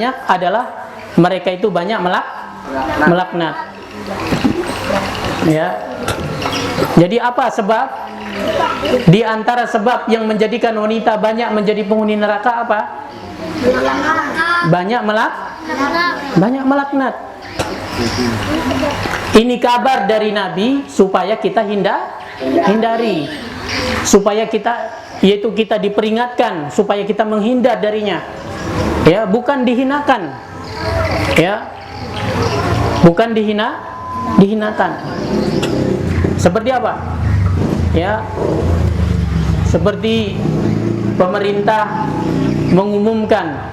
adalah mereka itu banyak melaknat. Ya. Jadi apa sebab? Di antara sebab yang menjadikan wanita banyak menjadi penghuni neraka apa? Banyak melaknat. Ini kabar dari Nabi supaya kita hindari. Supaya kita diperingatkan supaya kita menghindar darinya. Ya, bukan dihinakan. Ya. Bukan dihinakan. Seperti apa? Ya. Seperti pemerintah mengumumkan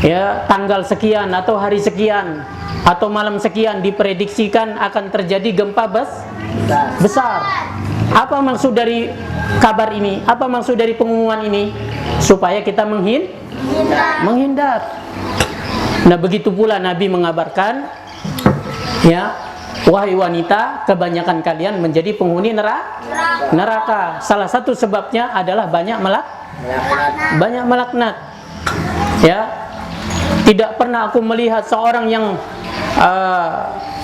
ya tanggal sekian atau hari sekian atau malam sekian diprediksikan akan terjadi gempa besar. Apa maksud dari kabar ini? Apa maksud dari pengumuman ini? Supaya kita menghindar. Nah, begitu pula Nabi mengabarkan, ya, wahai wanita, kebanyakan kalian menjadi penghuni neraka. Salah satu sebabnya adalah banyak melaknat. Ya, tidak pernah aku melihat seorang yang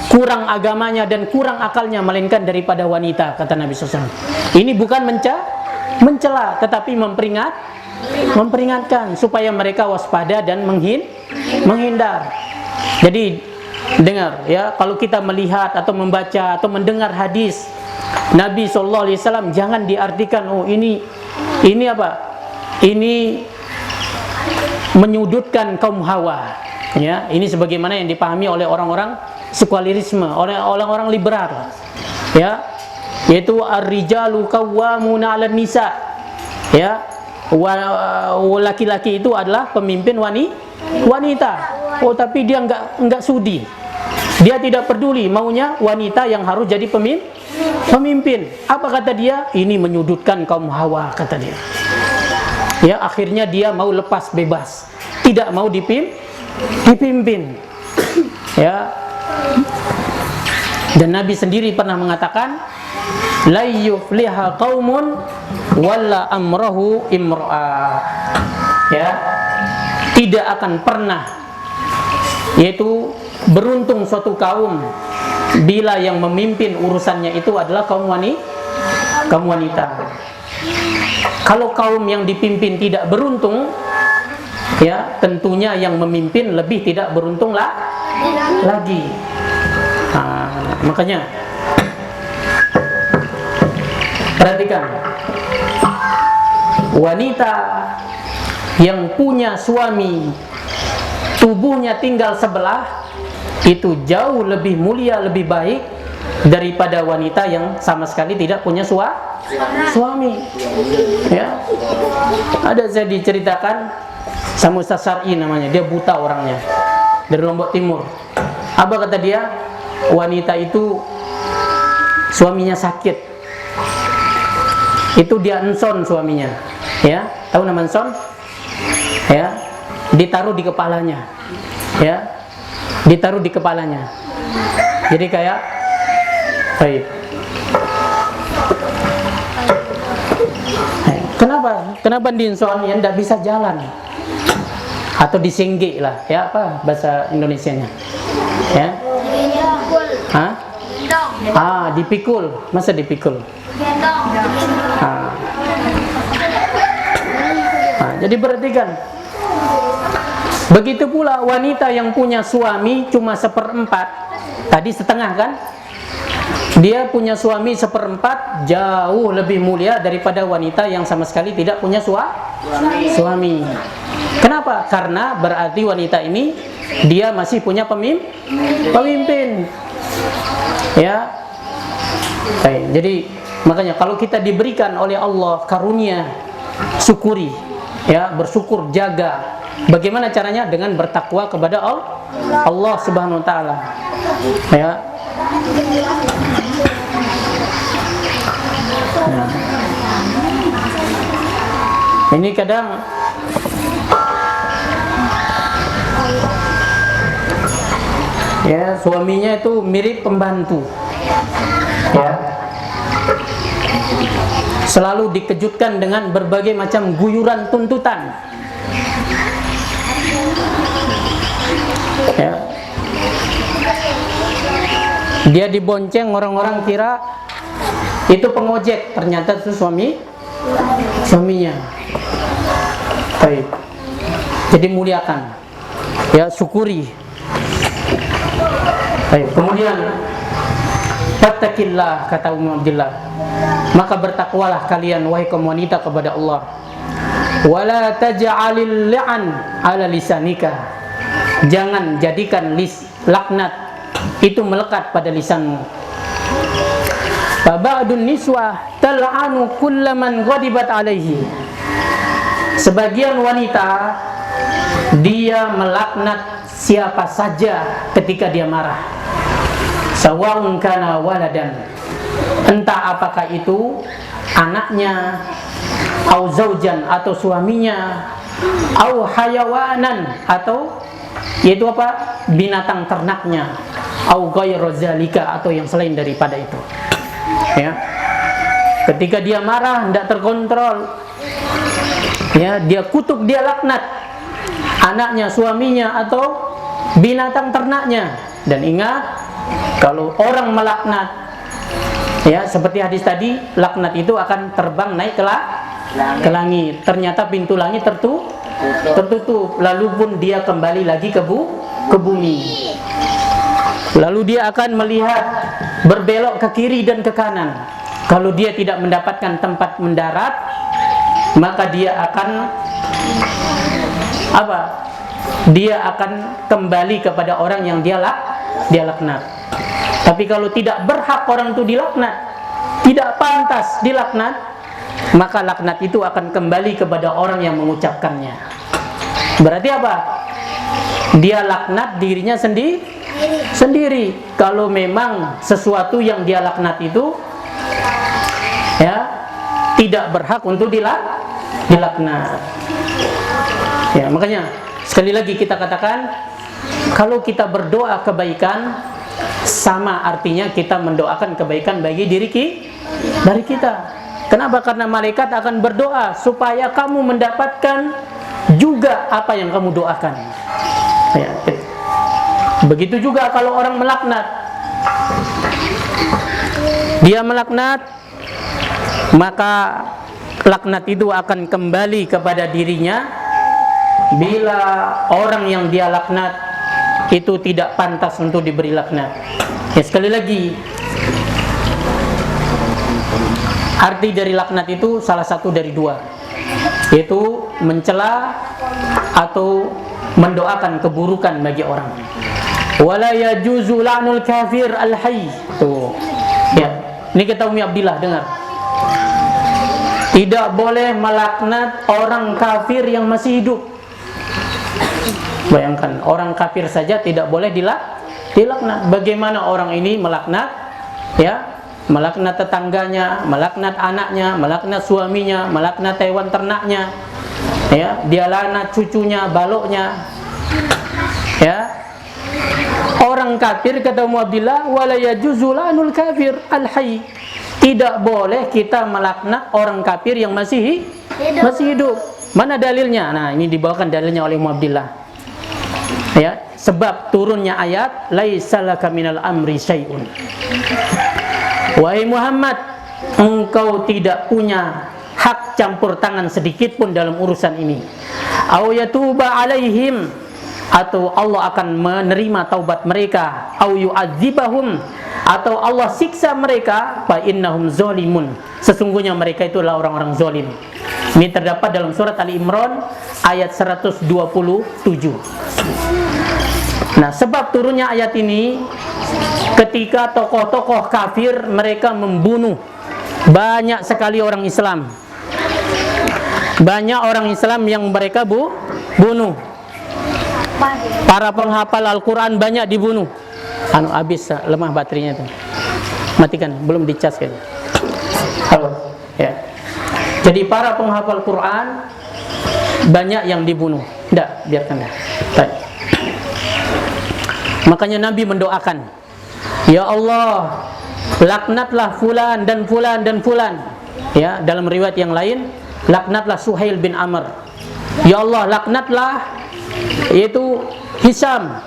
kurang agamanya dan kurang akalnya melainkan daripada wanita, kata Nabi SAW. Ini bukan mencela, tetapi memperingatkan supaya mereka waspada dan menghindar. Jadi dengar ya, kalau kita melihat atau membaca atau mendengar hadis Nabi SAW, jangan diartikan ini apa? Ini menyudutkan kaum hawa. Ya, ini sebagaimana yang dipahami oleh orang-orang sekulerisme, oleh orang-orang liberal. Ya, yaitu ar-rijalu qawwamuna 'alan nisa. Ya, laki-laki itu adalah pemimpin wanita. Oh, tapi dia enggak sudi. Dia tidak peduli, maunya wanita yang harus jadi pemimpin. Apa kata dia? Ini menyudutkan kaum hawa, kata dia. Ya, akhirnya dia mau lepas bebas, tidak mau dipimpin. Ya. Dan Nabi sendiri pernah mengatakan, la yufliha qaumun walla amrahu imra'a. Ya. Tidak akan pernah, yaitu beruntung suatu kaum bila yang memimpin urusannya itu adalah kaum wanita. Kalau kaum yang dipimpin tidak beruntung, ya tentunya yang memimpin lebih tidak beruntung lagi. Makanya perhatikan, wanita yang punya suami, tubuhnya tinggal sebelah, itu jauh lebih mulia, lebih baik daripada wanita yang sama sekali tidak punya suami. Ya. Ada saya diceritakan sama Ustaz Syar'i namanya, dia buta orangnya, dari Lombok Timur. Apa kata dia? Wanita itu suaminya sakit. Itu dia enson suaminya. Ya, tahu nama enson? Ya, ditaruh di kepalanya. Ya. Ditaruh di kepalanya. Jadi kayak baik. Kenapa dinson yang tidak bisa jalan? Atau disengge lah, ya apa bahasa Indonesianya? Ya. Dipikul. Masa dipikul? Jadi perhatikan. Begitu pula wanita yang punya suami cuma 1/4, tadi setengah kan? Dia punya suami 1/4 jauh lebih mulia daripada wanita yang sama sekali tidak punya suami. Kenapa? Karena berarti wanita ini dia masih punya pemimpin. Ya. Baik, jadi makanya kalau kita diberikan oleh Allah karunia, syukuri. Ya, bersyukur, jaga. Bagaimana caranya? Dengan bertakwa kepada Allah Subhanahu wa taala. Ya. Nah. Ini kadang ya suaminya itu mirip pembantu. Ya. Selalu dikejutkan dengan berbagai macam guyuran tuntutan. Ya. Dia dibonceng, orang-orang kira itu pengojek, ternyata itu suaminya. Baik. Jadi muliakan, ya, syukuri. Baik. Kemudian fattaqillah, kata Ummu Abdillah, maka bertakwalah kalian wahai kaum wanita kepada Allah. Wala taj'alil li'an ala lisanika, jangan jadikan laknat itu melekat pada lisanmu. Fa ba'dun niswah tal'anu kullaman ghadibat alaihi, sebagian wanita dia melaknat siapa saja ketika dia marah. Sawa'un kana waladan, entah apakah itu anaknya, au zaujan atau suaminya, au hayawanan atau yaitu apa? Binatang ternaknya, au ghairu zalika atau yang selain daripada itu. Ya. Ketika dia marah tidak terkontrol, ya, dia kutuk, dia laknat anaknya, suaminya atau binatang ternaknya. Dan ingat, kalau orang melaknat, ya, seperti hadis tadi, laknat itu akan terbang naik ke langit. Ternyata pintu langit tertutup, lalu pun dia kembali lagi ke bumi. Lalu dia akan melihat berbelok ke kiri dan ke kanan. Kalau dia tidak mendapatkan tempat mendarat, maka dia akan apa? Dia akan kembali kepada orang yang dia laknat. Tapi kalau tidak berhak orang itu dilaknat, tidak pantas dilaknat, maka laknat itu akan kembali kepada orang yang mengucapkannya. Berarti apa? Dia laknat dirinya sendiri. Kalau memang sesuatu yang dia laknat itu, ya, tidak berhak untuk dilaknat. Ya, makanya sekali lagi kita katakan, kalau kita berdoa kebaikan, sama artinya kita mendoakan kebaikan bagi dari kita. Kenapa? Karena malaikat akan berdoa supaya kamu mendapatkan juga apa yang kamu doakan. Ya. Begitu juga kalau orang melaknat, dia melaknat, maka laknat itu akan kembali kepada dirinya bila orang yang dia laknat itu tidak pantas untuk diberi laknat. Ya, sekali lagi, arti dari laknat itu salah satu dari dua, yaitu mencela atau mendoakan keburukan bagi orang. Wala yajuzu la'nul kafir al-hayy. Tuh. Ya, ini kata Ummi Abdillah, dengar. Tidak boleh melaknat orang kafir yang masih hidup. Bayangkan, orang kafir saja tidak boleh dilaknat. Bagaimana orang ini melaknat, ya, melaknat tetangganya, melaknat anaknya, melaknat suaminya, melaknat hewan ternaknya, ya, dia laknat cucunya, baloknya, ya. Orang kafir, kata Ummu Abdillah, wala yajuzu la'nul kafir al-hayy. Tidak boleh kita melaknat orang kafir yang masih hidup. Mana dalilnya? Nah, ini dibawakan dalilnya oleh Ummu Abdillah. Ya, sebab turunnya ayat laisa laka minal amri syai'un. Wahai Muhammad, engkau tidak punya hak campur tangan sedikit pun dalam urusan ini. Au yatuba alaihim, atau Allah akan menerima taubat mereka, au yu'adzibahum, atau Allah siksa mereka, fa innahum zalimun, sesungguhnya mereka itulah orang-orang zalim. Ini terdapat dalam surat Ali Imran ayat 127. Nah, sebab turunnya ayat ini ketika tokoh-tokoh kafir mereka membunuh banyak sekali orang Islam. Banyak orang Islam yang mereka bunuh. Para penghafal Al-Quran banyak dibunuh. Habis lemah baterainya tuh. Matikan, belum dicas kan. Halo. Ya. Jadi para penghafal Quran banyak yang dibunuh. Enggak, biarkan dah. Baik. Makanya Nabi mendoakan, ya Allah, laknatlah fulan dan fulan dan fulan. Ya, dalam riwayat yang lain, laknatlah Suhail bin Amr. Ya Allah, laknatlah yaitu Hisam.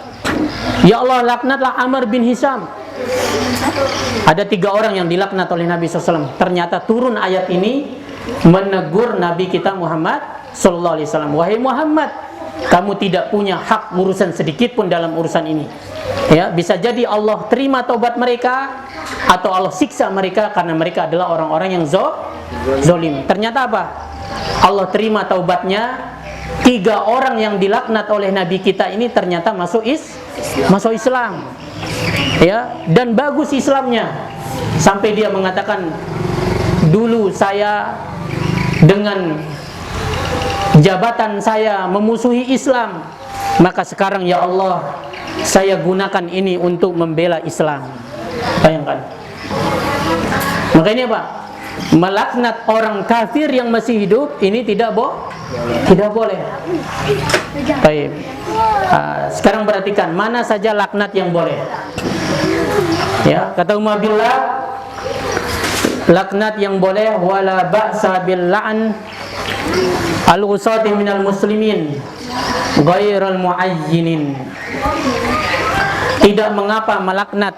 Ya Allah, laknatlah Amr bin Hisham. Ada 3 orang yang dilaknat oleh Nabi SAW. Ternyata turun ayat ini menegur Nabi kita Muhammad SAW. Wahai Muhammad, kamu tidak punya hak urusan sedikit pun dalam urusan ini. Ya, bisa jadi Allah terima taubat mereka atau Allah siksa mereka karena mereka adalah orang-orang yang zolim. Ternyata apa? Allah terima taubatnya. 3 orang yang dilaknat oleh Nabi kita ini ternyata masuk Islam. Ya, dan bagus Islamnya. Sampai dia mengatakan, dulu saya dengan jabatan saya memusuhi Islam, maka sekarang ya Allah, saya gunakan ini untuk membela Islam. Bayangkan. Maka ini apa? Melaknat orang kafir yang masih hidup ini tidak boleh. Baik. Sekarang perhatikan mana saja laknat yang boleh. Ya, kata Umar billah, laknat yang boleh wala ba'sa bil la'n al-usati minal muslimin ghairal muayyinin. Tidak mengapa melaknat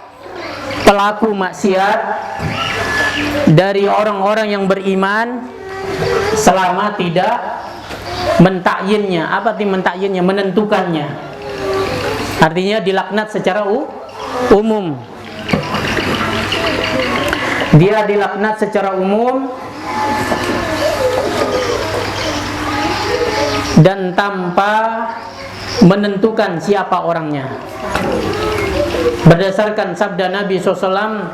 pelaku maksiat dari orang-orang yang beriman selama tidak mentakyinnya. Apa arti mentakyinnya? Menentukannya. Artinya dilaknat secara umum. Dia dilaknat secara umum dan tanpa menentukan siapa orangnya. Berdasarkan sabda Nabi SAW,